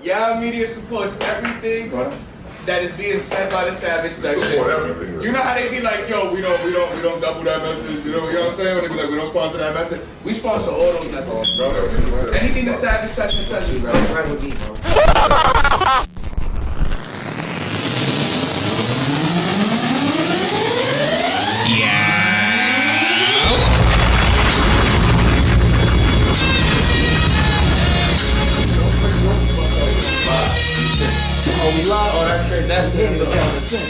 Y'all media supports everything that is being said by the Savage section. You know how they be like, yo, we don't double that message. You know what I'm saying? When they be like, we don't sponsor that message. We sponsor all those messages, bro. Anything the Savage section says is right with me, bro. Oh, we live? Oh, that's great. That's Handy the Calendar Sin.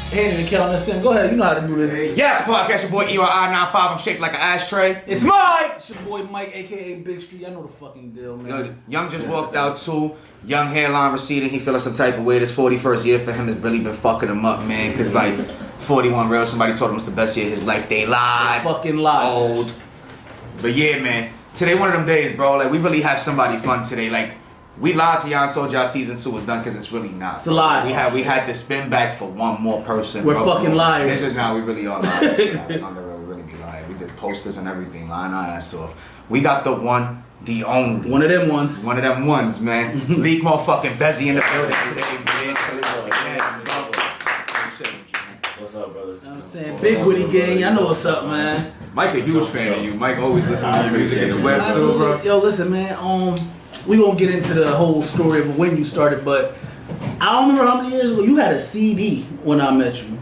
Handy the Calendar Sin. Go ahead, you know how to do this. Yes, podcast, your boy EYI95. I'm shaped like an ashtray. It's Mike! It's your boy Mike, aka Big Street. I know the fucking deal, man. Yo, Young just walked out too. Young hairline receding. He feeling some type of way. This 41st year for him has really been fucking him up, man. Cause like 41 real, somebody told him it's the best year of his life. They lied. Fucking lied. Old. But yeah, man. Today one of them days, bro. Like we really have somebody fun today. Like we lied to y'all and told y'all season 2 was done because it's really not. It's a lie. We had to spin back for one more person. We're bro. fucking liars. This is now we really are liars. On the real, we really be lying. We did posters and everything, lying our ass off. We got the one, the only. One of them ones. One of them ones, man. Liik motherfucking Bezzy in the building today, man. What's up, brother? I'm saying, Big Witty Gang, I know what's up, man. Mike a huge fan of you. Mike always listens to your music in the web too, bro. Yo, listen, man. We won't get into the whole story of when you started, but I don't remember how many years ago you had a CD when I met you.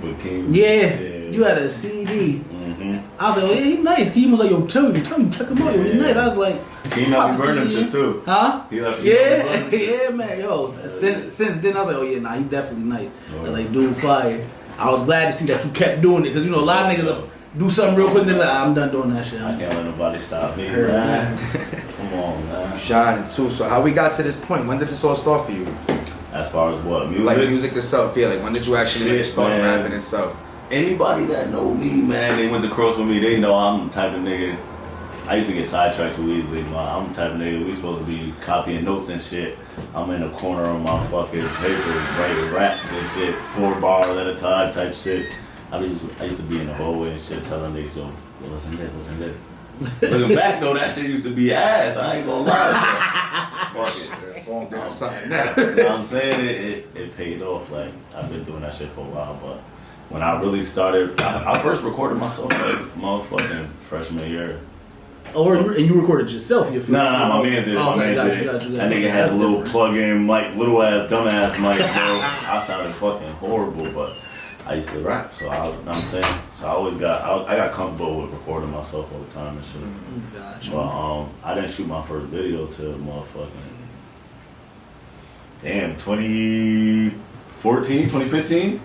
With King? Yeah, you had a CD. Mm-hmm. I was like, oh, yeah, he's nice. He was like, yo, tell me, check him out. Yo, he's nice. I was like, he left me burning shit too. Huh? He left me yeah, man. Yo, since then I was like, oh yeah, nah, he definitely nice. I was like, dude, fire. I was glad to see that you kept doing it because you know a lot of niggas do something real quick and they're like, I'm done doing that shit. I can't let nobody stop me, man. Come on, man. You shining too. So how we got to this point? When did this all start for you? As far as what? Music? Like music itself, yeah. Like when did you actually start rapping itself? Anybody that know me, man, they went to cross with me, they know I'm the type of nigga. I used to get sidetracked too easily, but I'm the type of nigga, we supposed to be copying notes and shit. I'm in the corner of my fucking paper writing raps and shit, 4 bars at a time type shit. I used to be in the hallway and shit telling niggas, yo, listen to this. Looking back though, that shit used to be ass, I ain't gonna lie. Fuck it. You know what I'm saying? It paid off. Like, I've been doing that shit for a while, but when I really started, I first recorded myself like motherfucking freshman year. Oh, and you recorded yourself? Nah, my man did. Oh, my man got did. You. That nigga had a little plug-in mic, little ass, dumb ass mic, bro. I sounded fucking horrible, but I used to rap, so you know what I'm saying? So I got comfortable with recording myself all the time and shit. Gotcha. But I didn't shoot my first video till motherfucking 2015.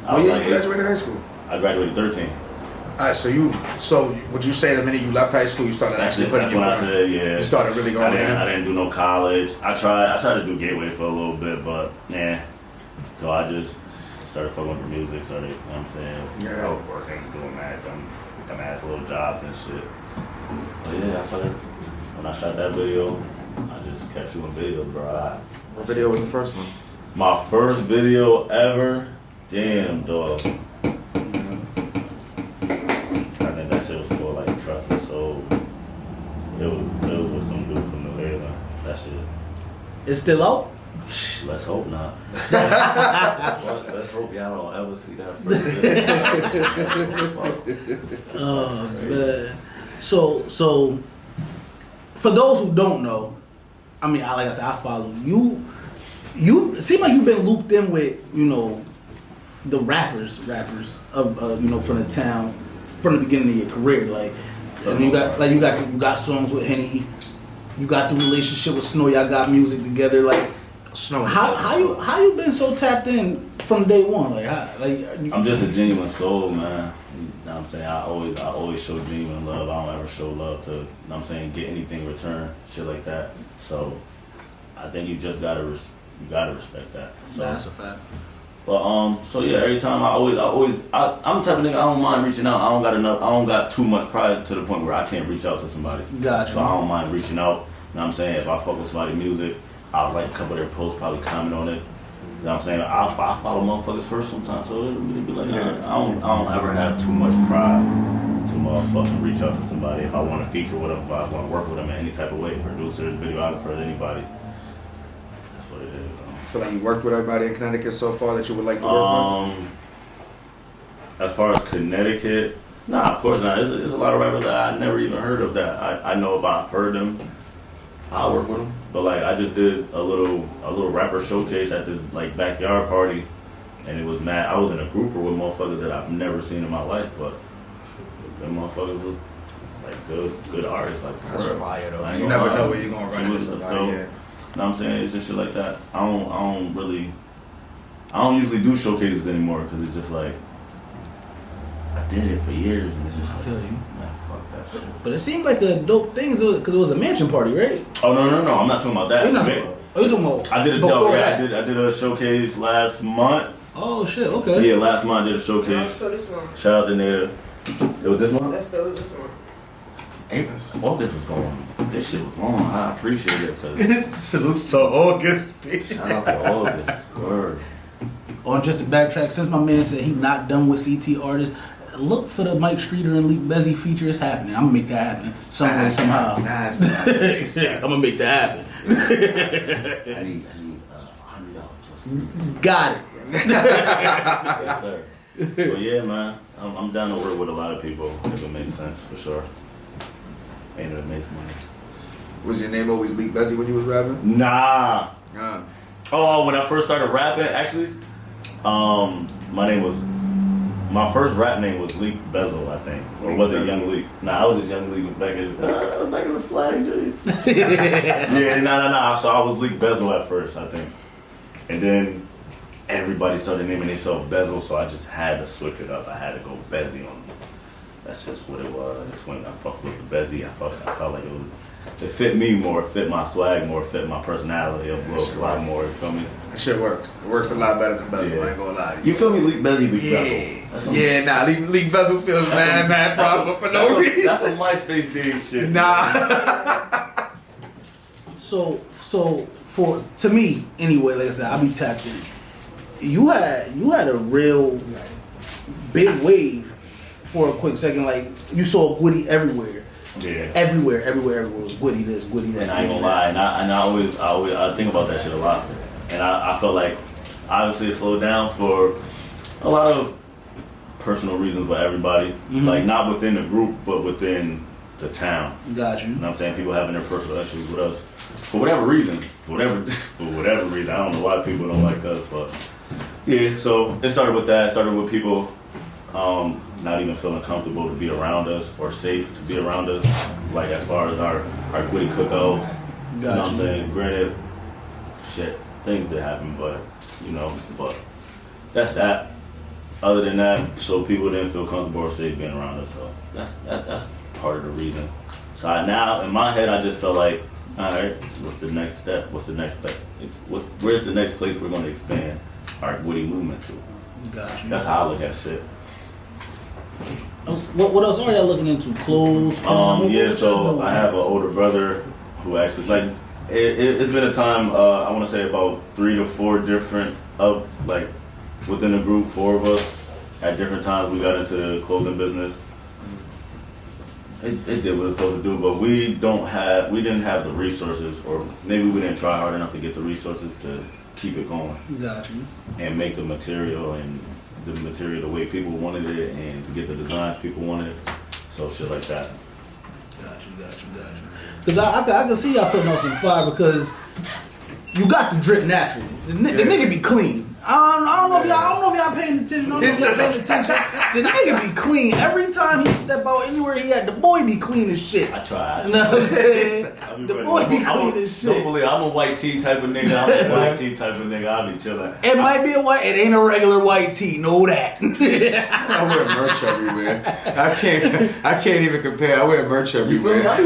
Oh yeah, you graduated high school? I graduated 13. Alright, so would you say the minute you left high school you started actually putting your foot in? That's what I said, yeah. You started really going in? I didn't do no college. I tried to do Gateway for a little bit, but so I just started fucking with the music, you know what I'm saying? Yeah. Working, doing dumb ass little jobs and shit. But yeah, I started, when I shot that video, I just kept shooting videos, bro. What video was the first one? My first video ever? Damn, dog. I think that shit was called like Trust and Soul. It was with some dude from New Haven. That shit. It's still out? Let's hope not. Let's hope y'all don't ever see that first video. Oh, man. So for those who don't know, I mean, like I said, I follow you. You seem like you've been looped in with, you know, the rappers of from the town from the beginning of your career. Like, and you got songs with Henny. You got the relationship with Snow. Y'all got music together. Like, Snow. How you been so tapped in from day one? I'm just a genuine soul, man. You know what I'm saying? I always show genuine love. I don't ever show love to, you know what I'm saying, get anything in return, shit like that. So I think you just gotta respect that. So that's a fact. But so yeah, every time I'm the type of nigga, I don't mind reaching out. I don't got too much pride to the point where I can't reach out to somebody. Gotcha. So I don't mind reaching out. You know what I'm saying? If I fuck with somebody's music, I'll like a couple of their posts, probably comment on it. You know what I'm saying? I follow motherfuckers first sometimes, so it'll be like, I don't ever have too much pride to motherfucking reach out to somebody if I want to feature with them, if I want to work with them in any type of way, producers, videographers, anybody. That's what it is. So like you worked with everybody in Connecticut so far that you would like to work with? As far as Connecticut, nah, of course not. There's a lot of rappers that I never even heard of that. I know if I've heard them, I'll work with them. But like I just did a little rapper showcase at this like backyard party, and it was mad. I was in a group with motherfuckers that I've never seen in my life, but them motherfuckers was like good artists. Like That's real. fire though. You never know where you're gonna run into somebody. So, you know what I'm saying? It's just shit like that. I don't usually do showcases anymore because it's just like I did it for years and it's just like, feel you. Man, fuck that shit. But it seemed like a dope thing because it was a mansion party, right? Oh no, I'm not talking about that. You're not talking about. Oh, you're talking about. I did a before that. I did a showcase last month. Oh shit, okay. Yeah, last month I did a showcase. So this one. Shout out to Nita. It was this month? That was this one. April. August was going. This shit was long. I appreciate it because Salutes to August, bitch. shout out to August. Word. Or just to backtrack, since my man said he not done with CT artists, look for the Mike Streeter and Liik Bezzy feature. It's happening. I'm gonna make that happen some way, somehow. Nice. I'm gonna make that happen. I need $100 plus. Got it. Yes, sir. But yeah, man, I'm down to work with a lot of people if it makes sense, for sure. And if it makes money. Was your name always Liik Bezzy when you was rapping? Nah. Yeah. Oh, when I first started rapping, actually, my first rap name was Liik Bezzy, I think. Or was it Young Leak? Nah, I was just Young Leak back in the flag days. Yeah, nah. So I was Liik Bezzy at first, I think. And then everybody started naming themselves Bezel, so I just had to switch it up. I had to go Bezzy on them. That's just what it was. I just went, I fucked with the Bezzy. I felt like it fit me more, it fit my swag more, it fit my personality a lot more, you feel me? That shit works. It works a lot better than Bezel, I ain't gonna lie to you. You feel me, Liik Bezzy, Liik Bezel? Liik Bezzy feels mad proper for no reason. That's some MySpace dig shit. Nah. So to me anyway, like I said, I'll be tapped in. You had a real big wave for a quick second. Like you saw Woody everywhere. Yeah. Everywhere was Woody this, Woody that. And I ain't gonna lie, and I always think about that shit a lot. And I felt like obviously it slowed down for a lot of personal reasons by everybody. Mm-hmm. Like not within the group, but within the town. Got you. You know what I'm saying? People having their personal issues with us. For whatever reason. For whatever reason. I don't know why people don't like us, but yeah, so it started with that. It started with people not even feeling comfortable to be around us or safe to be around us. Like as far as our Gwitty cookouts. You know what I'm saying? Granted, shit, things did happen, but but that's that. Other than that, so people didn't feel comfortable or safe being around us. So that's part of the reason. So now in my head, I just felt like, all right, what's the next step? Where's the next place we're going to expand our Gwitty movement to? Got you. That's how I look at shit. What else are y'all looking into? Clothes? Yeah, so I have an older brother who actually, like, it's been a time, I want to say about 3 to 4 different, like, within the group, 4 of us, at different times we got into the clothing business. It did what it was supposed to do, but we didn't have the resources, or maybe we didn't try hard enough to get the resources to keep it going. Got you. And make the material the way people wanted it, and to get the designs people wanted, so shit like that. Got you. Because I can see y'all putting on some fire because you got the drip naturally. The nigga be clean. I don't know if y'all paying attention. The nigga be clean every time he step out anywhere he at. The boy be clean as shit. I try. You know what I'm saying? The boy be clean as shit. Don't believe I'm a white tee type of nigga. I'm a white tee type of nigga. I'll be chilling. It might be a white. It ain't a regular white tee. Know that. I wear merch everywhere. I can't even compare. I wear merch everywhere. I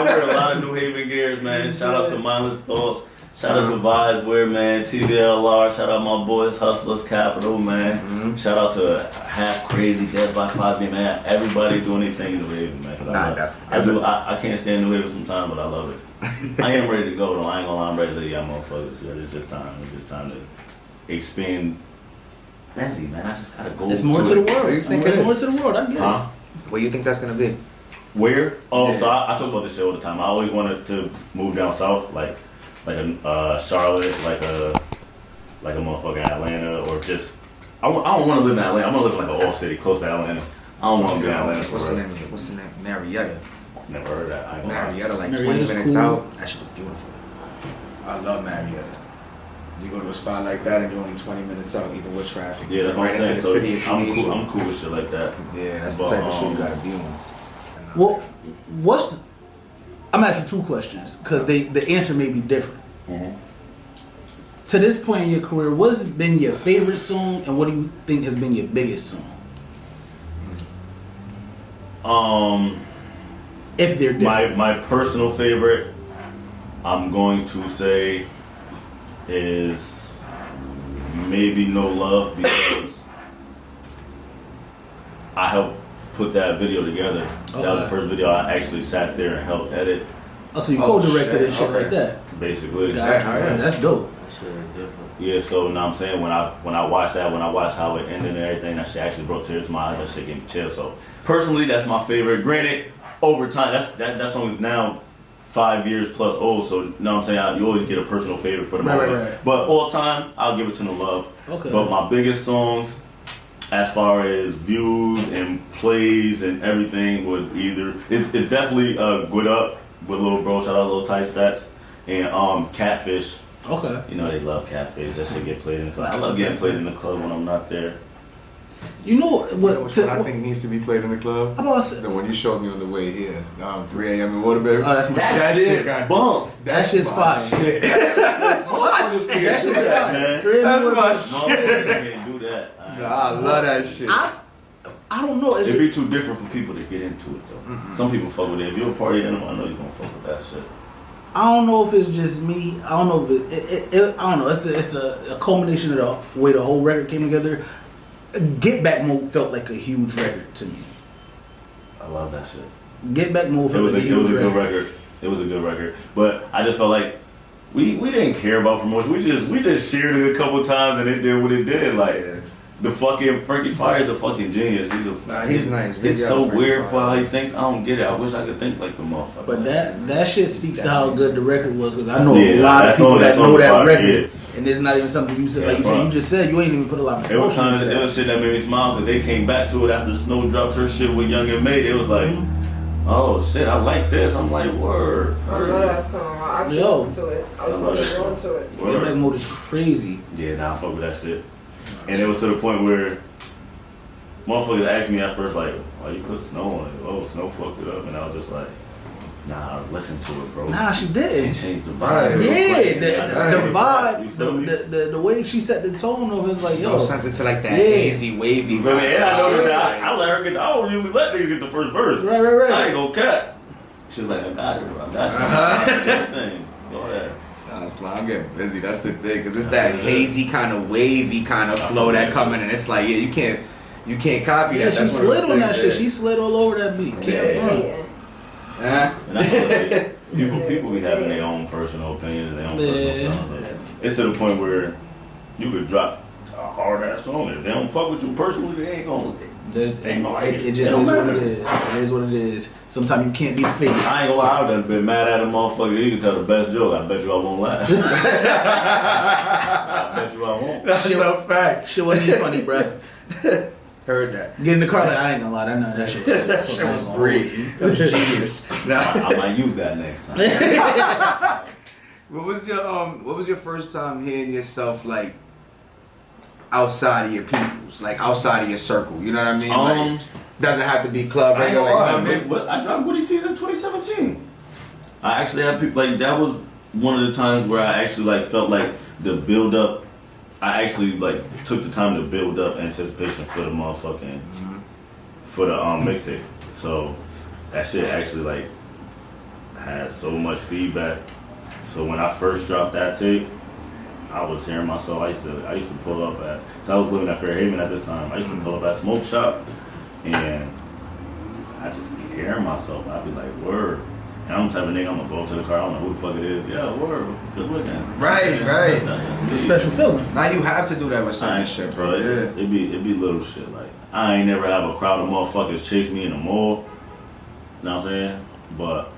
wear a lot of New Haven gears, man. Shout out to Mindless Thoughts. Shout out to Vibes Wear, man. TVLR. Shout out my boys, Hustlers Capital, man. Mm-hmm. Shout out to Half Crazy, Dead by 5 man. Everybody doing anything in New Haven, man. I can't stand New Haven sometimes, but I love it. I am ready to go, though. I ain't gonna lie, I'm ready to y'all motherfuckers. It's just time. It's just time to expand Bezzy, man. I just gotta go. It's more to the world. There's more to the world. I get it. Where you think that's gonna be? Where? Oh, Yeah. so I talk about this shit all the time. I always wanted to move down south, like a Charlotte, like a motherfucking Atlanta, or just I don't want to live in Atlanta. I want to live in like an old city close to Atlanta. I don't want to be in Atlanta. What's the name? What's the name? Marietta. Never heard of that. I ain't gonna lie. Marietta, like Marietta's 20 minutes cool. out. That shit was beautiful. I love Marietta. You go to a spot like that and you're only 20 minutes out, even with traffic. Yeah, that's what right I'm saying. into the So city if you need to. I'm cool with shit like that. Yeah, that's the But, type of shit you gotta be on. Well, I'm asking two questions because the answer may be different. Mm-hmm. To this point in your career, what has been your favorite song, and what do you think has been your biggest song? If they're different. My personal favorite, I'm going to say, is maybe No Love, because I helped put that video together. Okay. That was the first video I actually sat there and helped edit, Oh, so you co-directed shit, and shit okay. like that. basically. Gotcha. That's dope. Yeah, so now I'm saying when I watched that, when I watched how it ended and everything, that shit actually brought tears to my eyes. That shit gave me chills. So personally, that's my favorite. Granted, over time, that song is now 5 years plus old. So you know what I'm saying, you always get a personal favorite for the moment. Right. But all time, I'll give it to No Love. Okay. But my biggest songs, as far as views and plays and everything, would either it's definitely Good Up with Lil Bro. Shout out Lil Tight Stats and Catfish. Okay. You know they love Catfish. That shit get played in the club. I love getting played in the club when I'm not there. You know You know what? which one I think needs to be played in the club? I'm about to say, The one you showed me on the way here. 3 a.m. in Waterbury. Oh, that's my that shit got bump. that shit's my fire. shit. That shit's do that, fire. man. 3 That's a.m. my Motherfuckers can't do that. Nah, I love that shit. I don't know. It'd be too different for people to get into it though. Some people fuck with it. If you're a party animal, I know you're gonna fuck with that shit. I don't know if it's just me. I don't know if it I don't know. It's a culmination of the way the whole record came together. Get Back Mode felt like a huge record to me. I love that shit. Get Back Mode It felt was like a a huge good record. record. It was a good record. But I just felt like we didn't care about promotion. We just shared it a couple times and it did what it did. Like the fucking Frankie Fire is a fucking genius. He's nice. Big It's up so Frankie weird Fire. for how he thinks. I don't get it. I wish I could think like the motherfucker. But that shit speaks to how good the record was, because I know a Yeah, lot of that people song- that that song know that fire, record, and it's not even something you said. Like Yeah, you just said, you ain't even put a lot of It was promotion kind into of that. the shit that made me smile because they came back to it after Snow dropped her shit with Young and May. It was like, oh shit, I like this. I'm like, word. I love that song. I actually Yo. listened to it. I I love was that going song. to it. Get Back Mode is crazy. Yeah, nah, I fuck with that shit. And it was to the point where motherfuckers asked me at first, like, why you put Snow on it? Oh, Snow fucked it up. And I was just like, nah, listen to it, bro. Nah, she It didn't. changed the Right. vibe. Yeah, You the vibe, feel me? the way she set the tone of it was like, Yo, yo, sent it to like that Yeah. hazy, wavy. You feel me? And I know vibe. that I let her get. I don't usually let niggas get the first verse. right. I ain't gonna cut. She was like, I got it, bro. I got you. Everything. Go ahead. Nah, Sly, I'm getting busy. That's the thing, cause it's that hazy kind of wavy kind of flow that coming, and it's like, yeah, you can't copy Yeah, that. she That's one of slid the on that things shit. She slid all over that beat. Can't front. Yeah. And that's what it is. People be having their own personal opinions, their own personal feelings. It's to the point where you could drop a hard ass song. If they don't fuck with you personally, they ain't gonna. It just is what it is. It is what it is. Sometimes you can't be the face. I ain't gonna lie, I done been mad at a motherfucker. He can tell the best joke. I bet you I won't laugh. I bet you I won't. That's a fact. Shit wasn't even funny, bruh. Heard that. Get in the car, like, I ain't gonna lie, that shit was, That shit was great. That was genius. I might use that next time. What was your first time hearing yourself like outside of your peoples, like outside of your circle? You know what I mean? Like, doesn't have to be club I ain't radio. gonna Like, lie, I dropped Woody Season 2017. I actually had people like that was one of the times where I actually like felt like the build up. I actually like took the time to build up anticipation for the motherfucking for the mixtape. So that shit actually like had so much feedback. So when I first dropped that tape, I was hearing myself. I used to pull up at. Cause I was living at Fairhaven at this time. I used to pull up at Smoke Shop, and I just be hearing myself. I'd be like, word. And I'm the type of nigga, I'm gonna go up to the car, I don't know who the fuck it is. Yeah, word, good looking. Right. It's a special feeling. Now you have to do that with certain Alright, shit, bro. bro. Yeah. It'd be little shit like I ain't never have a crowd of motherfuckers chase me in the mall. You know what I'm saying? But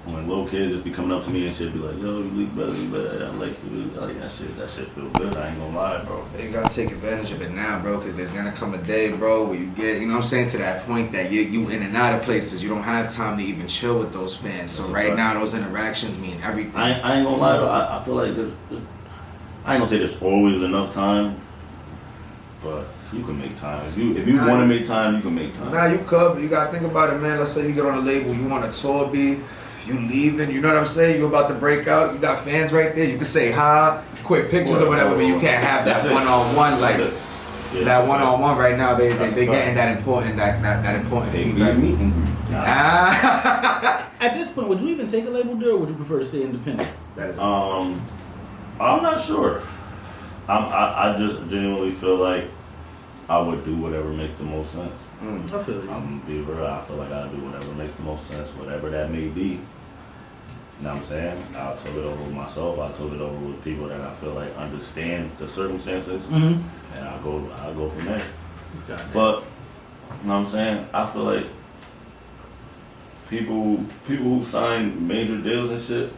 when little kids just be coming up to me and shit, be like, yo, you Liik Bezzy, but I like you. I like that shit feel good. I ain't gonna lie, bro. You gotta take advantage of it now, bro, because there's gonna come a day, bro, where you get, you know what I'm saying, to that point that you in and out of places. You don't have time to even chill with those fans. So right now, those interactions mean everything. I ain't gonna lie, though. I feel like I ain't gonna say there's always enough time, but you can make time. If you want to make time, you can make time. Nah, you could, but you gotta think about it, man. Let's say you get on a label, you want a tour beat, you leaving, you know what I'm saying? You about to break out, you got fans right there, you can say hi, quick pictures or whatever, but you can't have that one-on-one, like, that one-on-one right now, they getting that important feedback. At this point, would you even take a label deal, or would you prefer to stay independent? I'm not sure. I just genuinely feel like I would do whatever makes the most sense. I feel you. I'm be real. I feel like I do whatever makes the most sense, whatever that may be. You know what I'm saying? I'll talk it over with myself. I'll talk it over with people that I feel like understand the circumstances, and I'll go from there. But you know what I'm saying? I feel like people who sign major deals and shit,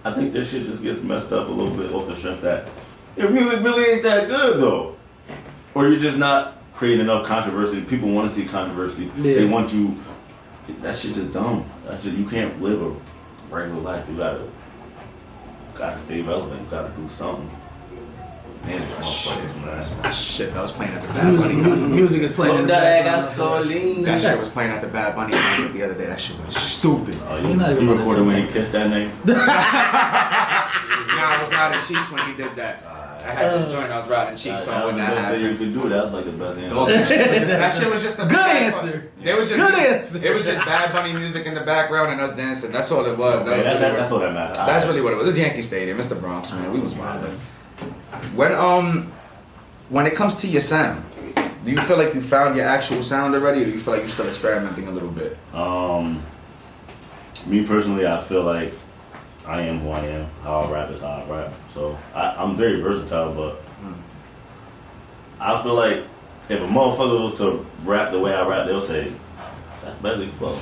I think their shit just gets messed up a little bit off the strength that your music really ain't that good though. Or you're just not creating enough controversy. People want to see controversy. Yeah. They want you. That shit just dumb. That shit, you can't live a regular life. You gotta stay relevant. You gotta do something. Man, that's my shit. That was playing at the Bad Bunny concert. Music is playing at the Bad Bunny. That shit was playing at the Bad Bunny concert the other day. That shit was stupid. Oh, you recorded when he kissed that name? Nah, I was riding cheeks when he did that. I had this joint, I was riding cheeks on when that happened. You could do that was like the best answer. That shit was just a good answer. It was just Bad Bunny music in the background and us dancing. That's all it was. That's all that matters. That's really what it was. It was Yankee Stadium. It's the Bronx, man. We was wilding. When it comes to your sound, do you feel like you found your actual sound already, or do you feel like you're still experimenting a little bit? Me personally, I feel like I am who I am. How I rap is how I rap. So I'm very versatile, but I feel like if a motherfucker was to rap the way I rap, they'll say that's Bezzy flow.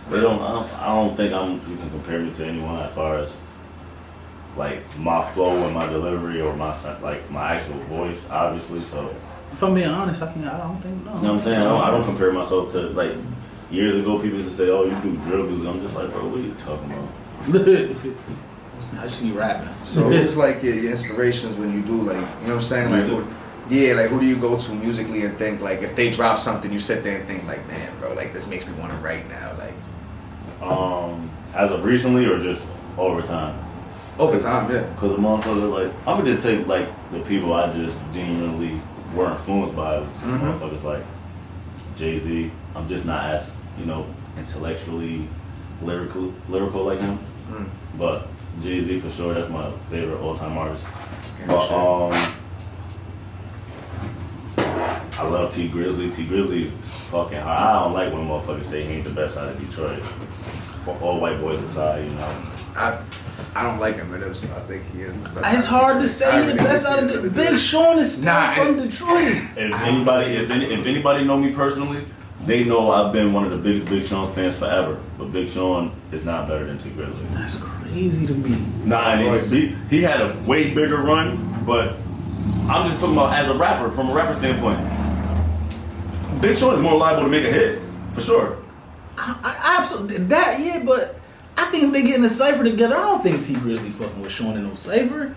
They don't. I don't think you can compare me to anyone as far as like my flow and my delivery or my actual voice, obviously. So if I'm being honest, I don't think no. You know what I'm saying? I don't compare myself to like years ago. People used to say, "Oh, you do drill music." I'm just like, bro, what are you talking about? I just see rapping. So it's like your inspirations when you do like, you know what I'm saying? Like, who do you go to musically and think like if they drop something, you sit there and think like, damn, bro, like this makes me want to write now, like. As of recently or just over time? Over time, yeah. Cause the motherfucker, like, I'm gonna just say like the people I just genuinely were influenced by, motherfuckers like Jay-Z. I'm just not as intellectually lyrical like him. But Jay-Z for sure, that's my favorite all-time artist. But I love T Grizzly. T Grizzly is fucking hard. I don't like when motherfuckers say he ain't the best out of Detroit. For all white boys aside, I don't like him, but I think he is. It's hard to say the best out of the Big Sean is still from Detroit. If anybody know me personally, they know I've been one of the biggest Big Sean fans forever. But Big Sean is not better than T Grizzly. That's crazy to me. Nah, he had a way bigger run, but I'm just talking about as a rapper, from a rapper standpoint. Big Sean is more liable to make a hit, for sure. I absolutely but I think if they get in a cipher together, I don't think T Grizzly fucking with Sean in no cipher.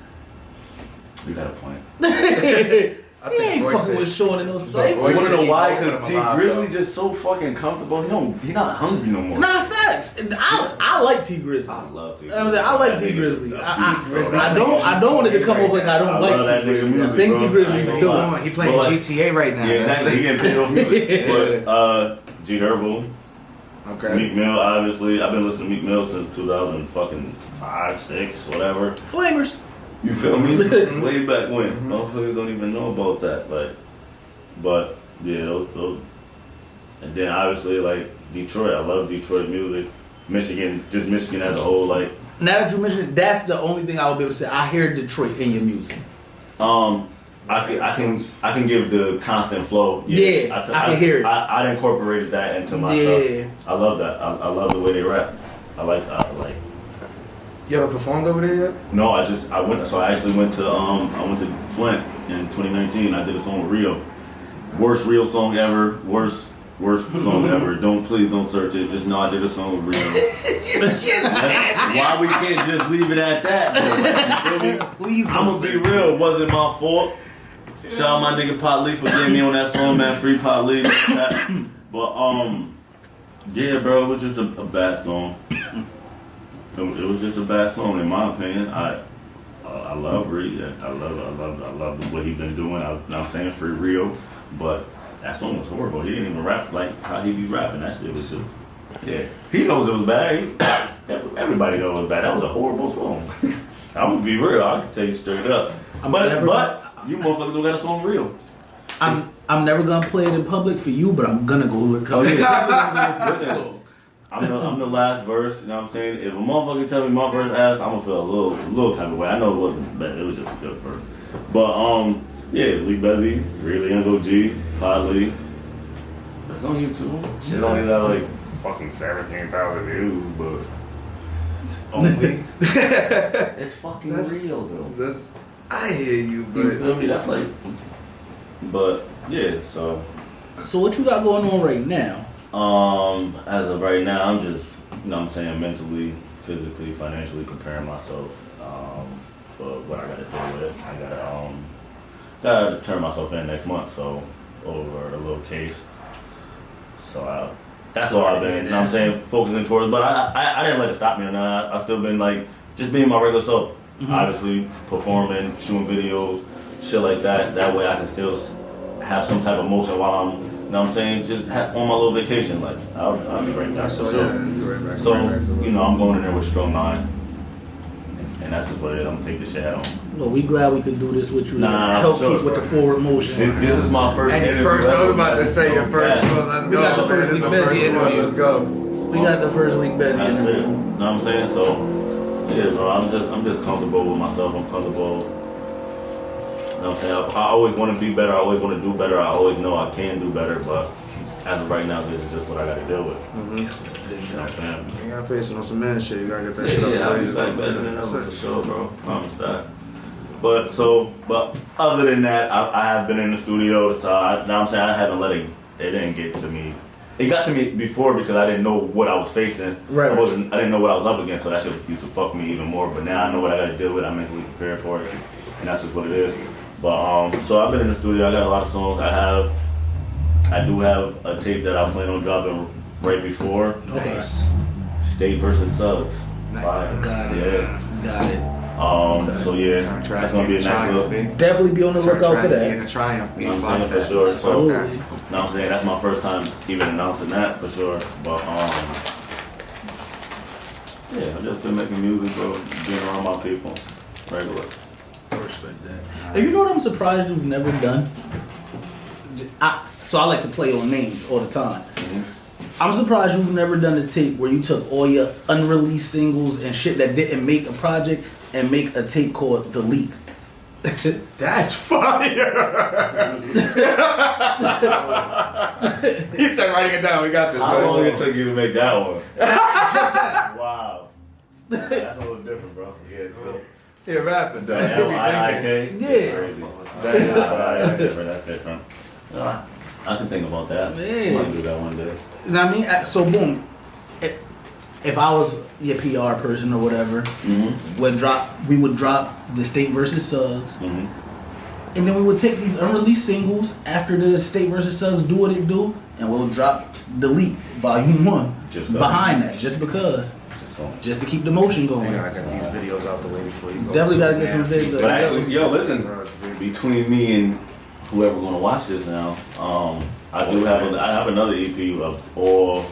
You got a point. He ain't fucking with Sean in no cipher. You wanna know why? Because T Grizzly just so fucking comfortable. He not hungry no more. Nah, facts. I like T Grizzly. I love T Grizzly. I like T Grizzly. I don't want it to come over like I don't like T Grizzly. I think T Grizzly doing. He playing GTA right now. Yeah, exactly. He getting paid off music. But G Herbo. Okay. Meek Mill, obviously. I've been listening to Meek Mill since 2005, 6, whatever. Flamers. You feel me? Way back when. Motherfuckers don't even know about that. But yeah, those. And then obviously like Detroit. I love Detroit music. Michigan as a whole. Like now that you mentioned it, that's the only thing I would be able to say. I hear Detroit in your music. I can give the constant flow. Yeah, I can hear it. I incorporated that into myself. Yeah. I love that. I love the way they rap. I like that. You ever performed over there yet? No, I actually went to Flint in 2019. I did a song with Rio. Worst Rio song ever. Worst song ever. Please don't search it. Just know I did a song with Rio. Why we can't just leave it at that? Though, you feel me? Please don't I'm gonna be real. It wasn't my fault. Shout out my nigga Pot Lee for getting me on that song, man. Free Pot Lee. But yeah, bro, it was just a bad song. It was just a bad song, in my opinion. I love Reed. I love what he been doing. I'm saying Free Rio, but that song was horrible. He didn't even rap like how he be rapping. That shit was just, yeah. He knows it was bad. Everybody knows it was bad. That was a horrible song. I'm gonna be real. I can tell you straight up. But you motherfuckers don't got a song real. I'm never gonna play it in public for you, but I'm gonna go look up. Oh, yeah. Listen, I'm the last verse, you know what I'm saying? If a motherfucker tell me my verse ass, I'm gonna feel a little type of way. I know it wasn't bad, it was just a good verse. But yeah, Liik Bezzy, really Young G, Pod Lee. That's on YouTube. Shit only got like fucking 17,000 views, but Only. it's fucking real though. I hear you, but you feel me? That's like, but yeah, so. So what you got going on right now? As of right now, I'm just, you know what I'm saying, mentally, physically, financially preparing myself for what I gotta deal with. I gotta turn myself in next month, so over a little case. So that's all I've been, you know what I'm saying, focusing towards. But I didn't let it stop me or not. I still been like, just being my regular self. Mm-hmm. Obviously, performing, shooting videos, shit like that. That way I can still have some type of motion while I'm, you know what I'm saying, just on my little vacation. Like, I'll be right back. So you know, I'm going in there with a strong mind. And that's just what it is. I'm gonna take this shit head on. Well, we glad we could do this with you. Help keep with the forward motion. This is my first interview. I was about to say your first one. Let's go. We got the first Liik Bezzy interview. Let's go. We got the first Liik Bezzy That's interview. it. You know what I'm saying? So, yeah, bro, I'm just comfortable with myself. I'm comfortable. You know what I'm saying? I always want to be better. I always want to do better. I always know I can do better, but as of right now, this is just what I got to deal with. Mm-hmm. You know what I'm saying? You gotta face on some man shit. You gotta get that shit up. Yeah, I'll be back better than ever for sure, bro. Promise that. But other than that, I have been in the studio, so you know what I'm saying, I haven't let it didn't get to me. It got to me before because I didn't know what I was facing. Right. I didn't know what I was up against, so that shit used to fuck me even more. But now I know what I got to deal with. I'm mentally prepared for it, and that's just what it is. But so I've been in the studio. I got a lot of songs. I do have a tape that I plan on dropping right before. Okay. State versus Suggs. Fire. Got it. Yeah. Got it. So yeah, that's gonna be a nice little thing. Definitely be on the lookout for that. The triumph. You know what I'm saying, for sure. So, Absolutely. you know what I'm saying, that's my first time even announcing that for sure. But yeah, I've just been making music, bro, being around my people, regular. I respect that. And you know what I'm surprised you've never done? So I like to play on names all the time. Mm-hmm. I'm surprised you've never done a tape where you took all your unreleased singles and shit that didn't make a project and make a tape called The Leak. That's fire. He said writing it down. We got this. How long it took you to make that one? Wow. That's a little different, bro. Yeah, cool. He rapping though. L-I-I-K? Yeah. Crazy. That's different. That's different. I can think about that. Man. I might do that one day. You know what I mean? So boom. If I was your PR person or whatever, Mm-hmm. we would drop the State versus Suggs, Mm-hmm. and then we would take these unreleased singles after the State versus Suggs do what it do, and we'll drop The Leak Volume 1 Just behind that, just because, just to keep the motion going. I got these videos out the way before you go. Definitely gotta get some videos. But actually, yo, listen, between me and whoever gonna watch this now, I have another EP of all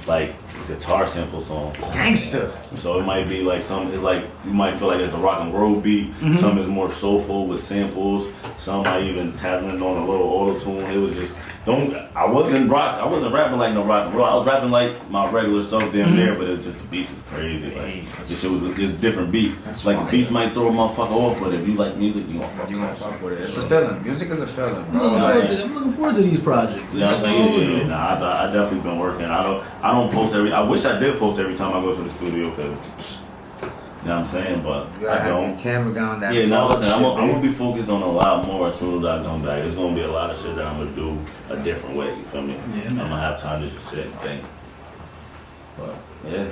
like guitar sample songs. Gangster. So it might be like it's like you might feel like it's a rock and roll beat. Mm-hmm. Some is more soulful with samples. Some I even tapping on a little auto tune. It was just I wasn't rapping like no rock and roll. I was rapping like my regular stuff damn near, but it was just the beats is crazy. Like this shit was just different beats. Like the beats might throw a motherfucker off, but if you like music, you gonna fuck with it. It's a feeling. Music is a feeling, I'm bro. looking forward to these projects. You know what I'm saying? Yeah. Nah, I definitely been working. I don't post I wish I did post every time I go to the studio, cause you know what I'm saying, but You gotta I don't. have your camera down that. Yeah, now listen, I'm bullshit, gonna be focused on a lot more as soon as I come back. It's gonna be a lot of shit that I'm gonna do a different way. You feel me? Yeah, I'm man. gonna have time to just sit and think. But yeah,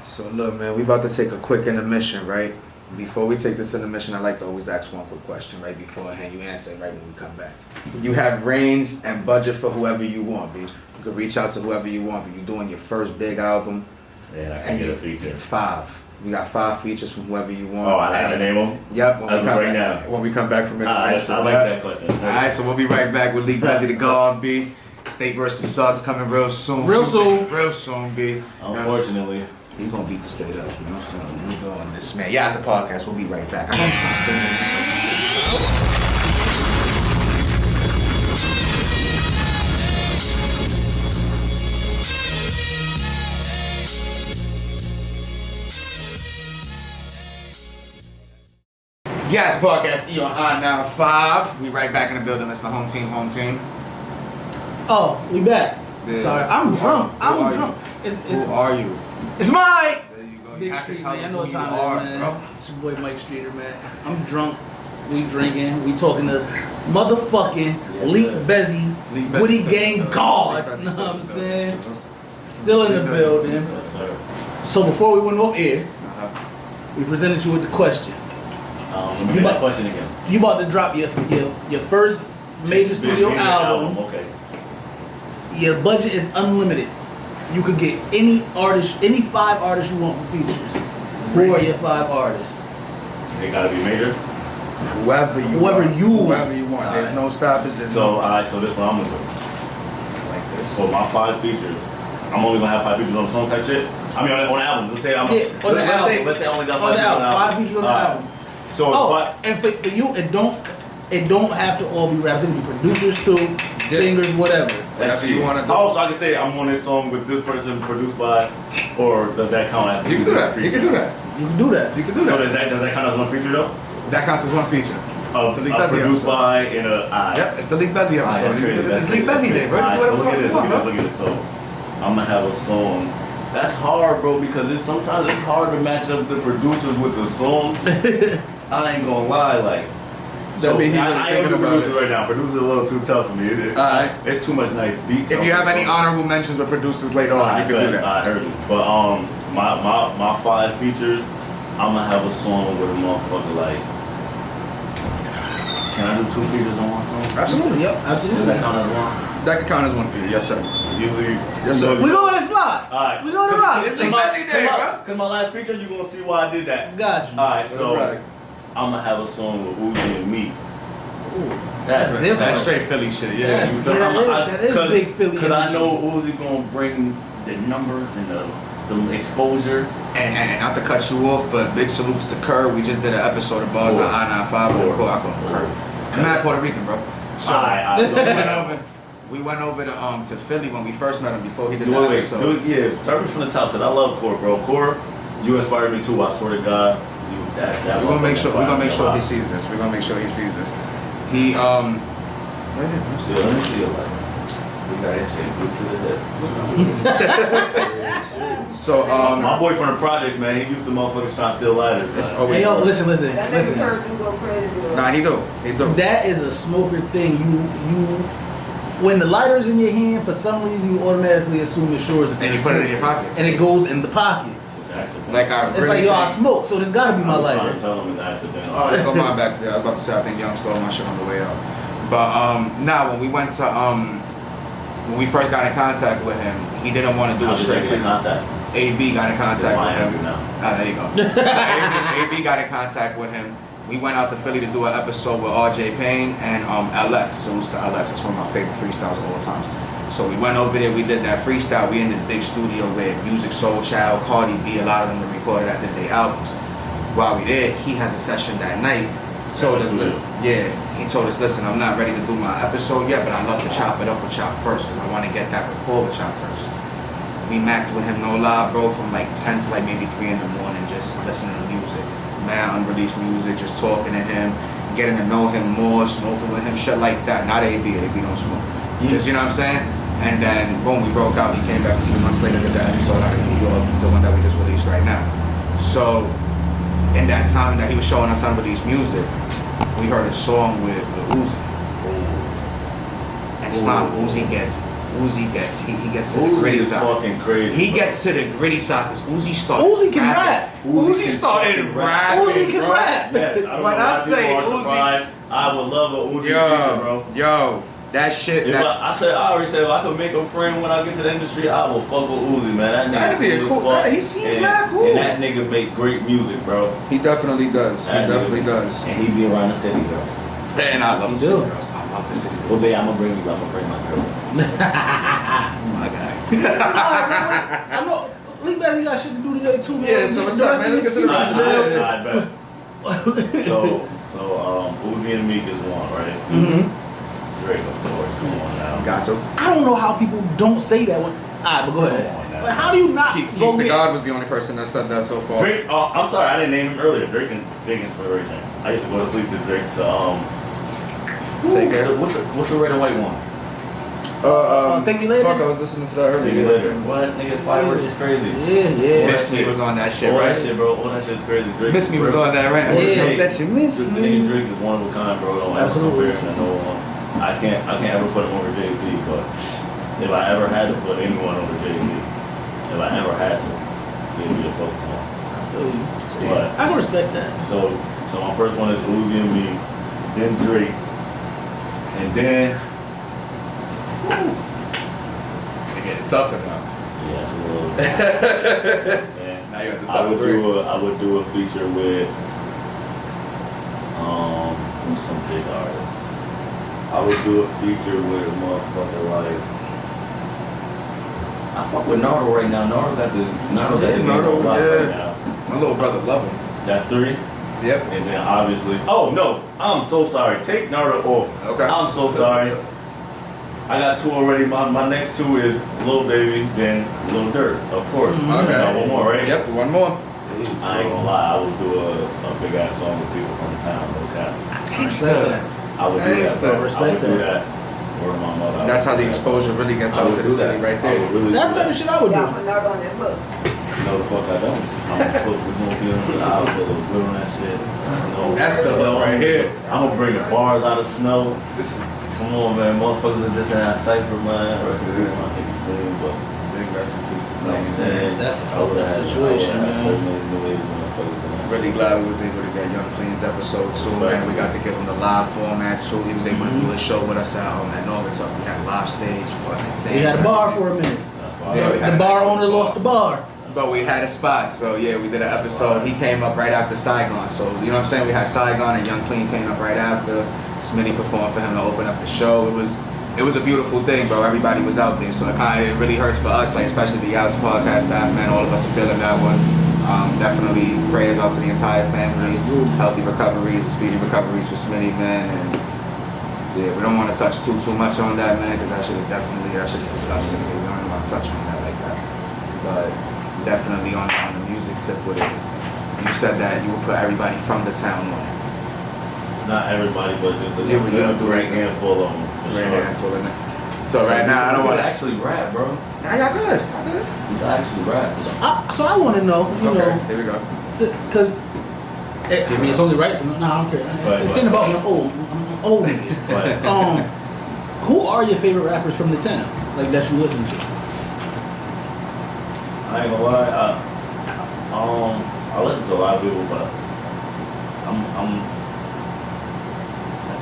So look, man, we about to take a quick intermission, right? Before we take this intermission, I like to always ask one quick question right beforehand. You answer it right when we come back. You have range and budget for whoever you want, B. You can reach out to whoever you want, but you're doing your first big album. and I can get a feature. 5. We got 5 features from whoever you want. Oh, I have to name them. Yep. As of right now. When we come back from intermission. I like that question. All right, so we'll be right back with Liik Bezzy, the God, B. State versus Suggs coming real soon. Real soon. Real soon, B. Unfortunately. He's gonna beat the state up, you know what I'm saying? We're doing this, man. Yeah, it's a podcast. We'll be right back. I can't stop staying. Yeah, it's podcast E on I-95. We right back in the building. It's the home team, home team. Oh, we back. Yeah. Sorry, I'm drunk. Who are I'm you? drunk. Who are you? It's Mike. There you go. It's You Big have to Street, tell man. I them know what who time you it are, is, man. bro. It's your boy Mike Streeter, man. I'm drunk. We drinking. We talking to motherfucking Liik Bezzy, Liik Bezzy Woody still Gang in the God. building. You know what I'm saying? Liik Still in the Bezzy building. Yes, sir. So before we went off air, Uh-huh. we presented you with the question. Let me get that question again. You about to drop your first major studio Big album. Okay. Your budget is unlimited. You could get any artist, any 5 artists you want for features. Who are your 5 artists? They gotta be major. Whoever you want. There's no stoppage. There's So, no alright, so this is what I'm gonna do. like this. So my 5 features, I'm only gonna have 5 features on the song type shit. I mean on the album. Let's say I'm Yeah, on the album. let's say I only got 5 On the features on album, the 5 features on the Alright. album. So it's Oh, 5. and for you, it don't have to all be rappers. It can be producers too, singers, whatever. That's Whatever you wanna do. Oh, so I can say I'm on this song with this person produced by, or does that count as? You can do that. You can do that. You can do that. You can do So that. does that count as one feature though? That counts as one feature. Of It's the Liik Bezzy produced episode. by in a. Yep, it's the Liik Bezzy Alright, episode. that's crazy. It's Liik Bezzy Day, bro. Alright, Do so whatever look at the this. fuck Look you at want, this. So I'm gonna have a song. That's hard, bro, because sometimes it's hard to match up the producers with the song. I ain't gonna lie, like. So That mean he really I ain't thinking gonna do about producers it. right now. Producers are a little too tough for me. Alright. It's too much nice beats. If you have any honorable mentions with producers later on, you can do that. I heard it. But my 5 features, I'm gonna have a song with a motherfucker like. Can I do 2 features on one song? Absolutely. Yep, Does absolutely. that count as one? That can count as one feature. Yes, sir. Usually. Yes, sir. We gonna let it slide. Alright. We gonna rock. It's Liik Bezzy Day, bro. Cause my last feature, you gonna see why I did that. Got you. Alright, so Right. I'm gonna have a song with Uzi and me. That's different. That's straight Philly shit. Yeah. That's- You feel- that is big Philly Cause I energy. know Uzi gonna bring the numbers and the exposure. And not to cut you off, but big salutes to Kerr. We just did an episode of Buzz on I-95. I call him Kerr. I'm not Puerto Rican, bro. So we went over to Philly when we first met him before he did that Wait, episode. yeah, start me from the top, cause I love Core, bro. Core, you inspired me too. I swear to God, that We're gonna make sure. We're gonna make sure he sees. sees this. We're gonna make sure he sees this. He Let me see it. Like, we got that shit glued to the head. So My boy from the projects, man, he used to motherfuckers trying to steal lighters. It's Like, always Hey yo, listen. That nigga turned you go crazy. Though. Nah, he do. That is a smoker thing. You when the lighter's in your hand, for some reason you automatically assume it's yours. And you put it in your pocket. and it goes in the pocket. it's accidental. Like I It's really like yo, I think- smoke, so this gotta be my I'm trying lighter. to tell him it's accidental. Oh, go mine back there. I was about to say I think Young stole my shit on the way out. But now when we went to when we first got in contact with him, he didn't want to do How a did straight they get in freestyle. contact? AB got in contact That's my with him. interview now. There you go. So AB got in contact with him. We went out to Philly to do an episode with RJ Payne and LX. Salutes to LX. It's one of my favorite freestyles of all time. So we went over there, we did that freestyle. We in this big studio where Music Soul Child, Cardi B, a lot of them recorded that did their albums. While we there, he has a session that night told us, he told us, listen, I'm not ready to do my episode yet, but I'd love to chop it up with y'all first because I want to get that rapport with y'all first. We macked with him, no lie, bro, from like 10 to like maybe 3 in the morning, just listening to music. Man, unreleased music, just talking to him, getting to know him more, smoking with him, shit like that. Not AB don't smoke. Just, you know what I'm saying? And then, boom, we broke out. He came back a few months later to that episode out of New York, the one that we just released right now. So, in that time that he was showing us unreleased music, we heard a song with Uzi. And Slime, Uzi gets to the gritty side. Fucking crazy. He gets to the gritty side because Uzi started Uzi can rap. Uzi started rapping. Uzi can rap. Yes, I don't know why people are surprised. I would love a Uzi feature, bro. Yo, that shit. I already said if I could make a friend when I get to the industry, I will fuck with Uzi, man. That'd be a cool. He seems mad cool. And that nigga make great music, bro. He definitely does. And he be around the city girls. And I love the city girls. I love the city girls. Well, babe, I'm gonna bring my girl. My guy. I know. Liik Bezzy got shit to do today too, man. Yeah, so what's up, man? Let's get to the rest of the I bet. So, Uzi and Meek is one, right? Mm-hmm. Drake, of course, come on now. Got to. I don't know how people don't say that one. Alright, but go ahead. Like, how do you not Keith go the get... God was the only person that said that so far. Drake, I'm sorry, I didn't name him earlier. Drake and big inspiration. I used to go to sleep to Drake to Take care. what's the red and white one? Thank You Later? Fuck, I was listening to that earlier. Thank You Later. What? Nigga, Fireworks is crazy. Yeah. Miss Me was on that shit, All right? that shit, bro. All that shit is crazy. Drake Miss Me was on that, right? Yeah. That you miss The me. nigga Drake is one of a kind, bro. Don't ever compare him to no one. I can't ever put him over Jay-Z, but if I ever had to put anyone over Jay-Z, if I ever had to, it'd be a close one. But I can respect that. so my first one is Uzi and me, then Drake, and then They getting tougher now. yeah, a little. Now you're at the I top would three. I would do a feature with who's some big artists. I would do a feature with a motherfucker like I fuck with Nardo right now. Nardo got the Nardo, rock yeah. right now. My little brother love him. That's 3. Yep. And then obviously, oh no, I'm so sorry. Take Nardo off. Okay. I'm so sorry. I got 2 already. My next 2 is Lil Baby, then Lil Durk, of course. Okay. Got one more, right? Yep, one more. I ain't gonna lie, I would do a big ass song with people from the town, no cap. Respect that. I would do that. Gangsta. Bro. I Respect would do that. that. Word of my mother. That's how the exposure really gets out to the city right there. That's the type of shit I would Y'all do. put Nardo on that hook. No, the fuck I don't. I'm gonna put, we're gonna be on the aisle, put a little good on that shit. So, That's the hook right here. I'm gonna bring the bars out of snow. This is Come on, man. Motherfuckers are just in that cypher, man. Rest in peace, my nigga Clean, but big rest in peace to you know what I'm saying? That's a fucked up situation, man. really glad we was able to get Young Clean's episode 2, man. We got to give him the live format too. He was able to do a show with us at Northern Talk. We had a live stage, fucking things. We had a bar for a minute. Yeah, we had The an bar actual owner lost the bar. But we had a spot, so yeah, we did an episode. He came up right after Saigon, so you know what I'm saying? We had Saigon and Young Clean came up right after. Smitty performed for him to open up the show. It was a beautiful thing, bro. Everybody was out there, so it really hurts for us, like especially the YaooItzaPodcast staff, man. All of us are feeling that one. Definitely prayers out to the entire family. Healthy recoveries and speedy recoveries for Smitty, man. And yeah, we don't want to touch too much on that, man, because that shit is disgusting. We don't want to touch on that like that. But definitely on the music tip with it. You said that you would put everybody from the town on it. Not everybody, but just a great handful of them. For Great sure. handful in it. So right now, I don't want to. actually rap, bro. Nah, y'all good. You can actually rap. So I want to know, you Okay, know, here we go. because I mean it's only right to know. No, I don't care. It's in about me. I'm old. But Who are your favorite rappers from the town, like that you listen to? I ain't gonna lie. I listen to a lot of people, but I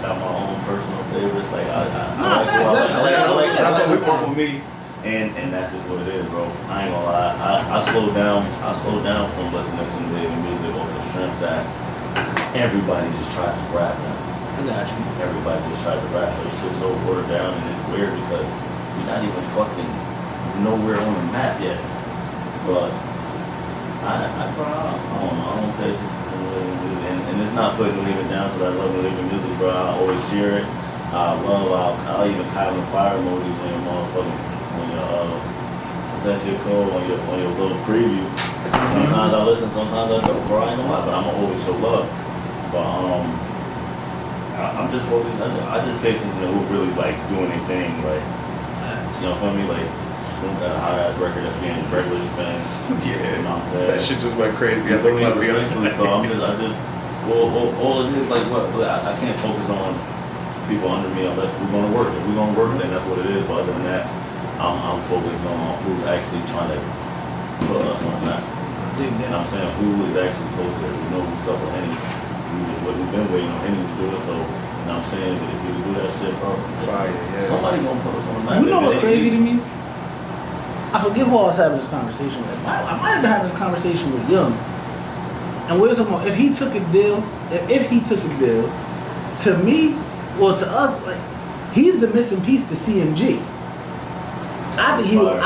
got my own personal favorites. Like I like that's what what fuck with me, and that's just what it is, bro. I ain't gonna lie. I slowed down from listening to Nigga music off the strength that everybody just tries to rap now. I got you. Everybody just tries to rap, so this shit's so watered down, and it's weird because we're not even fucking nowhere on the map yet. But I don't know. I don't pay attention to the music, and it's just not putting New Haven down because I love New Haven music, bro. I always share it. I'll even kind of fire emojis when your motherfucking, when your, what's that shit called, on your little preview. Sometimes I listen, sometimes I don't, bro. I ain't gonna lie, but I'm gonna always show love. But, I'm just focused, I just pay attention to who really, like, doing their thing, like, you know, feel me? Like, Snoop got a hot ass record that's being regular spins. Yeah. You know what I'm saying? That shit just went crazy. You I feel think me? Respectfully, so all it is, like, what, I can't focus on people under me unless we're gonna work. If we're gonna work, then that's what it is. But other than that, I'm focused on who's actually trying to put us on the map. You know what I'm saying? Who is actually close to it? We know we suffer any. We've been waiting on any to do it, so, you know what I'm saying? But if we do that shit, bro, Fire, yeah. somebody gonna put us on the map. You know what's crazy to me? I forget who I was having this conversation with. I might have been having this conversation with Young. And we were talking about if he took a deal, to me, well, to us, like, he's the missing piece to CMG. I think he would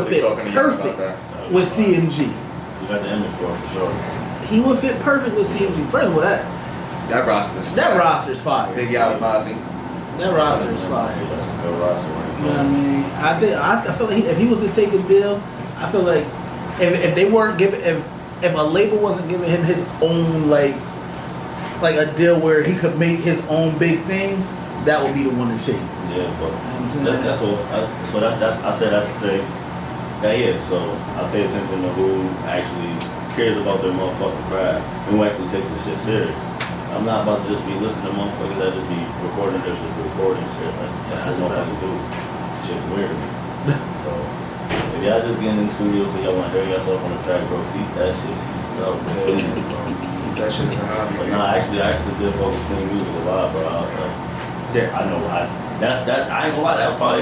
fit perfect with CMG. You got the image for it, for sure. He would fit perfect with CMG. First of all, That roster's that roster's fire. Big Yada Bazzy. That roster is fire. That's a good roster, right? You know what I mean? I feel like if he was to take a deal, I feel like if they weren't giving, if a label wasn't giving him his own like a deal where he could make his own big thing, that would be the one to take. Yeah, but You know that's all. So that's I said that to say that so I pay attention to who actually cares about their motherfucking craft and who actually takes this shit serious. I'm not about to just be listening to motherfuckers that just be recording their shit, recording shit. Like, that's what motherfuckers do. Shit's weird. So, if y'all just getting in the studio because y'all want to hear yourself on the track, bro, keep that shit to yourself. That shit is a hobby. But nah, I actually did focus on music a lot, bro. I know. I ain't gonna lie, that was probably,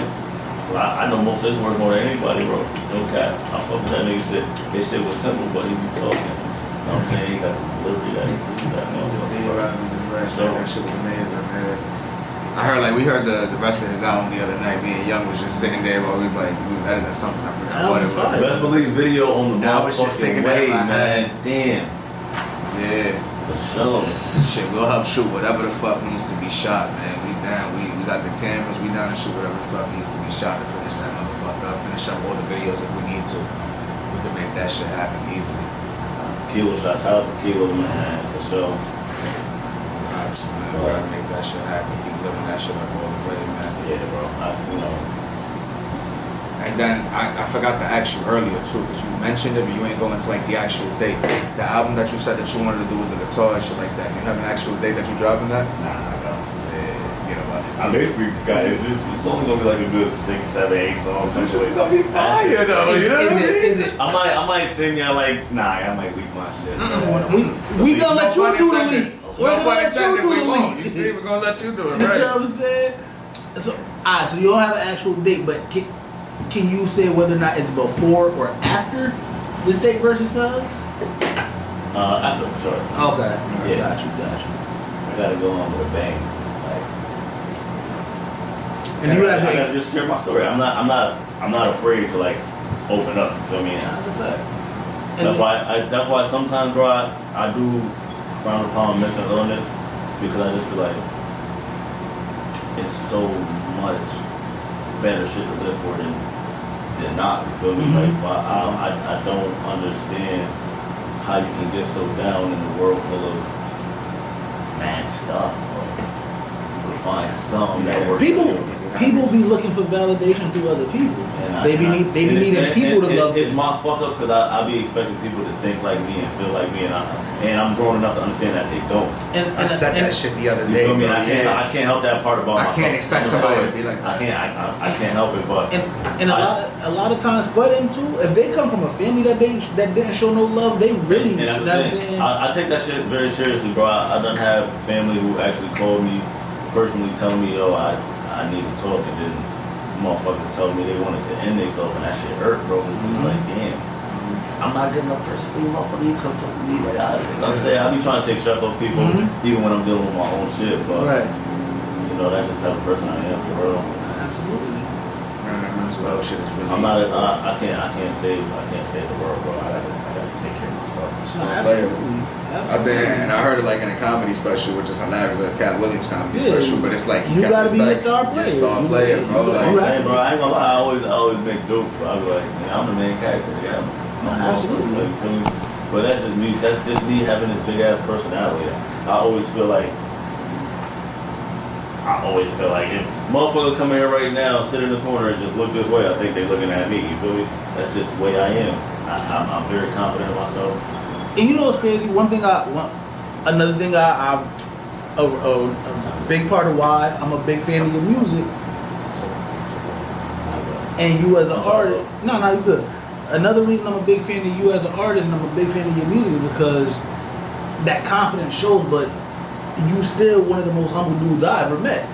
I know most of his work more than anybody, bro. No cap. I fuck with that nigga shit. His shit was simple, but he be talking. You know what I'm saying? He got the delivery that he got That shit was amazing, man. I heard we heard the rest of his album the other night. Me and Young was just sitting there while we was editing something. I forgot what it was. Best Belize video on the I was just motherfucking thinking way, that in my man. head. Damn. Yeah. For sure. Shit, we'll help shoot whatever the fuck needs to be shot, man. We down. We got the cameras. We down to shoot whatever the fuck needs to be shot to finish that motherfucker up. Finish up all the videos if we need to. We can make that shit happen easily. Kilo shots. Shout out to Kilo, man. For sure. We gotta make that shit happen. Keep living that shit up all the way, man. Yeah, bro. And then I forgot to ask you earlier too, because you mentioned it, but you ain't going into the actual date. The album that you said that you wanted to do with the guitar and shit like that. You have an actual date that you dropping that? Nah, I don't. Yeah, you know what? I basically got it's only gonna be a good 6, 7, 8 songs. Some shit's gonna be fire though, you know what I mean? Is it? I might sing y'all I might leak my shit. We gonna let you do the leak. We're gonna let you do the leak. You see, we're gonna let you do it, You right? know what I'm saying? So, alright, so you don't have an actual date, but can you say whether or not it's before or after the State versus Suggs? After for sure. Okay. Yeah. Got you. I gotta go on with a bang. And you I gotta just share my story. I'm not afraid to open up. You feel me? That's a fact. That's why sometimes, bro, I do frown upon mental illness because I just feel like it's so much better shit to live for than not. You feel me? Mm-hmm. I don't understand how you can get so down in a world full of mad stuff. Bro. Find something that works. People be looking for validation through other people. They be needing people to love them. It's my fuck up because I be expecting people to think like me and feel like me, and I'm grown enough to understand that they don't. I said that shit the other day. You feel me? I can't help that part about myself. I can't expect somebody to be like that. I can't help it, but and a lot of times for them too, if they come from a family that didn't show no love, they really. And that's the thing. I take that shit very seriously, bro. I done have family who actually called me personally, telling me, yo, I need to talk, and then motherfuckers telling me they wanted to end themselves, and that shit hurt, bro. It's like, damn, I'm not good enough person for you, motherfucker. You come talk to me like, you know what I'm saying? I be trying to take stress off people, even when I'm dealing with my own shit, but you know, that's just the type of person I am, for real. Absolutely. Mental shit is really. I'm not. I can't save the world, bro. I gotta take care of myself. No, absolutely. I've been, and I heard it like in a comedy special, which is hilarious, like Cat Williams comedy special. But it's like you gotta be a star player. Star player, bro. Like, bro, I ain't gonna lie. I always make jokes, but I be like, man, I'm the main character. Yeah, absolutely. But that's just me. That's just me having this big ass personality. I always feel like if motherfucker come here right now, sit in the corner and just look this way, I think they looking at me. You feel me? That's just the way I am. I'm very confident in myself. And you know what's crazy? Another thing a big part of why I'm a big fan of your music, and you as an artist. No, you good. Another reason I'm a big fan of you as an artist and I'm a big fan of your music is because that confidence shows, but you still one of the most humble dudes I ever met.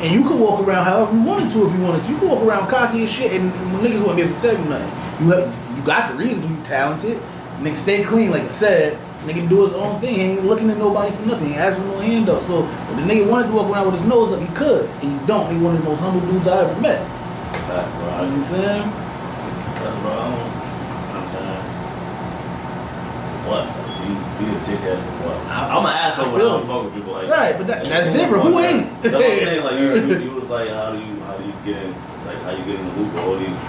And you can walk around however you wanted to if you wanted to. You can walk around cocky as shit and niggas won't be able to tell you nothing. You got the reason to be talented. Nigga stay clean, like I said. Nigga do his own thing. He ain't looking at nobody for nothing. He asking no handout. So if the nigga wanted to walk around with his nose up, he could. And you don't. He one of the most humble dudes I ever met. Fact, bro. You know what I'm saying? Bro, I'm saying, what? So you be a dickhead for what? I'm an asshole when I don't fuck with people like that. Right, but that's different. Who ain't? That's what I'm saying. Like you was like, how do you get in? Like how you get in the loop with all these?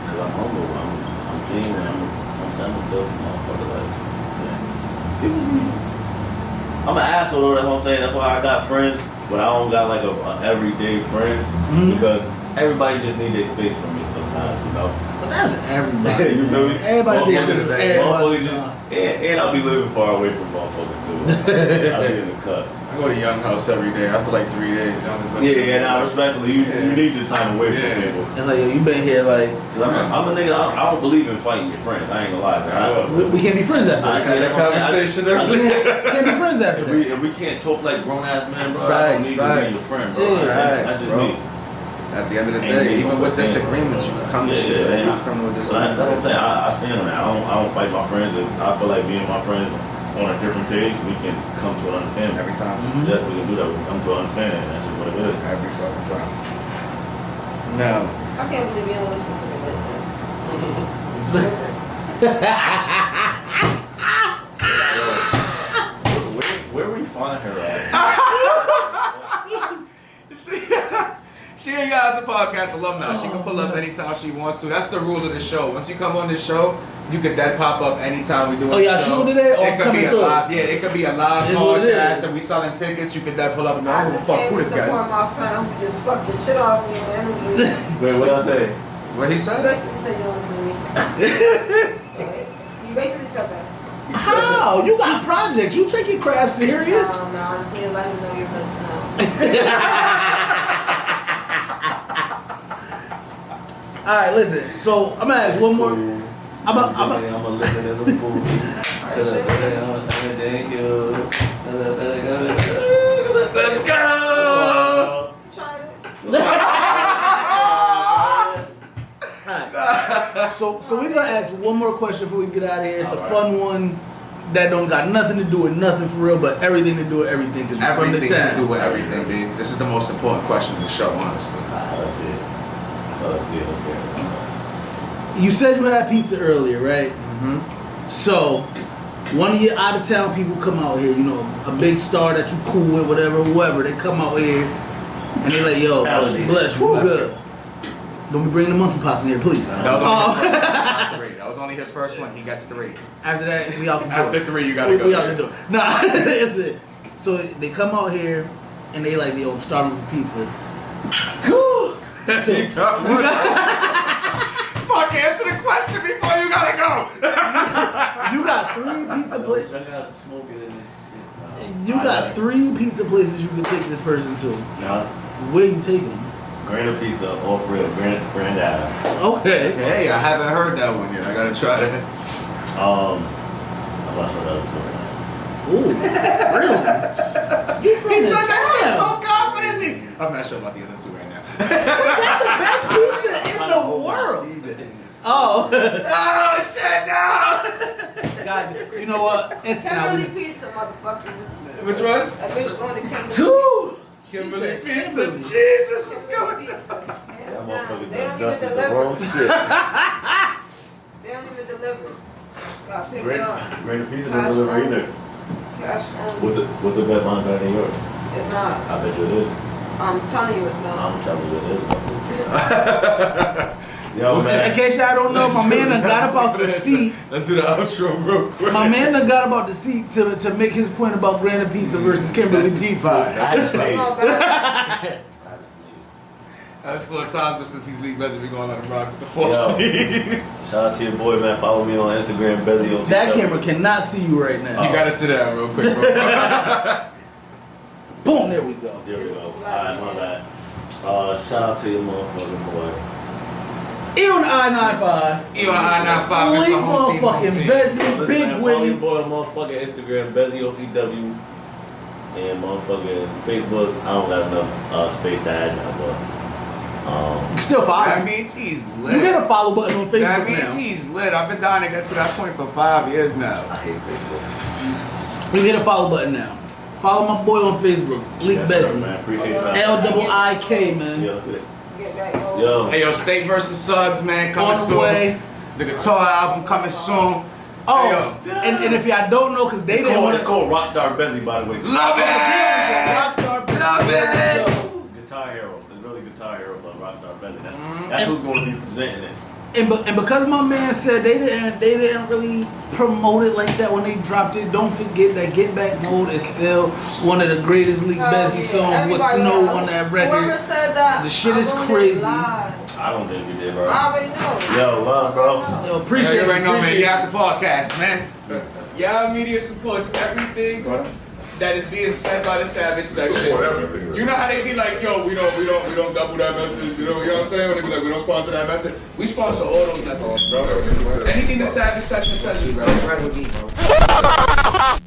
Cause I'm humble. I'm genuine. I'm saying I'm a dope motherfucker. Like, I'm an asshole though. That's what I'm saying. That's why I got friends, but I don't got like a everyday friend because everybody just need their space from me sometimes, you know. But that's everybody. You feel me? Everybody and I'll be living far away from motherfuckers too. I'll be in the cut. I go to Young House every day. After like 3 days, Now respectfully, you need your time away from people. It's like, you been here like... I'm a nigga, I don't believe in fighting your friends. I ain't gonna lie, man. We can't be friends after I had that conversation earlier. Can't be friends after that. If we can't talk like grown-ass men, bro, I don't need to be your friend, bro. That's just me. At the end of the day, even with disagreements, you can come to shit. You can come with disagreements. That's what I'm saying. I stand on that. I don't fight my friends. If I feel like me and my friends on a different page, we can come to an understanding. Every time. Yeah, we can do that. We can come to an understanding. That's just what it is. Every fucking time. Now. I can't believe you don't listen to me like that. Where we find her at? She ain't YaooItzaPodcast alumni. She can pull up anytime she wants to. That's the rule of the show. Once you come on this show, you can then pop up anytime we do a show. Today? It could be a live, it could be a live podcast, and we selling tickets. You could then pull up and I go, just fuck came who to this guy support is. my friend who just fucked the shit off me in the interview. Wait, what I say? What he said? You basically said you don't listen to me. You basically said that. How? You got projects. You take your craft serious? No, I just need to let you know your personality. Alright, listen. So I'm gonna ask one more. I'm gonna listen as a fool. Thank you. Let's go! So we're gonna ask one more question before we get out of here. It's a fun one that don't got nothing to do with nothing for real, but everything to do with everything. Everything to do with everything, dude. This is the most important question of the show, honestly. Let's see it. Let's see it. You said you had pizza earlier, right? Mm-hmm. So, one of your out of town people come out here, you know, a big star that you cool with, whatever, whoever, they come out here and they like, yo, bless you, good. Don't be bringing the monkeypox in here, please. That was only his first one. He got 3. After that, we out the door. After 3, you gotta go. We out the door. Nah, that's it. So they come out here and they like, yo, I'm starving for pizza. Fuck, answer the question before you gotta go. You got 3 pizza places. I got smoking in this shit. You got 3 pizza places you can take this person to. Nah. Where you taking them? Grand Pizza, off real, Grand Ave. Okay. Hey, I haven't heard that one yet. I gotta try that. I'm not sure that was right now. Ooh, really? You from He the said that shit town. so confidently. I'm not sure about the other 2 right now. We got the best pizza in the world. Oh. Oh shit, no! God, you know what? It's Kimberly Pizza, motherfucker. Which one? That bitch going to Kimberly. 2. Kimberly Pizza. Jesus, what's going on? That motherfucker They don't done dusted even the deliver. wrong shit. They don't even deliver. Gotta pick it Great, up. great pizza don't deliver either. Cash only. What's the bet mine better than yours? It's not. I bet you it is. I'm telling you it's not. I'm telling you it is. Yo, man. In case y'all don't know, my man done got about the seat. Let's do the outro real quick. My man done got about the seat to make his point about Granite Pizza versus Kimberly Deep I Pie. had to Come sneeze. on, I baby. had to sneeze. That's 4 times, but since he's Liik Bezzy, we gonna let him rock with the 4 Yo. sneeze. Shout out to your boy, man. Follow me on Instagram, Bezzy OTW. That camera cannot see you right now. You gotta sit down real quick, bro. Boom, there we go. There we go. Alright, my bad. Shout out to your motherfucking boy. E on the I-95. You on I-95, it's Liik my home team. motherfucking Bezzy, Listen, Big man, follow your Willie. boy on motherfucking Instagram, Bezzy OTW. And motherfucking Facebook. I don't got enough space to add y'all, but You can still follow That me. BT's You lit. get a follow button on That Facebook now. BT's lit. I've been dying to get to that point for 5 years now. I hate Facebook. You hit a follow button now. Follow my boy on Facebook, Liik Yes, sir, Bezzy. man. Appreciate you. L-I-I-K, man. Yo, let's get it. Get back, yo. Yo. Hey, yo, State versus Suggs, man, coming On the soon. way. The guitar album coming soon. Oh, Hey, and if y'all don't know, because they It's didn't called, want it's called Rockstar Bezzy, by the way. Love it! Rockstar Bezzy. Love it! Guitar Hero. It's really Guitar Hero, but Rockstar Bezzy. That's who's going to be presenting it. And because my man said they didn't really promote it like that when they dropped it, don't forget that Get Back Mode is still one of the greatest Liik Bezzy songs with Snow on that Whoever record. said that, The shit is I wrote it crazy. live. I don't think you did, bro. I already know. Yo, love, bro. Yo, appreciate You it. already know, man. Appreciate it. YaooItzaPodcast, man. Y'all media supports everything that is being said by the Savage section. You know how they be like, yo, we don't double that message. You know what I'm saying? When they be like, we don't sponsor that message. We sponsor all those messages, bro. Anything the Savage section says is right with me, bro.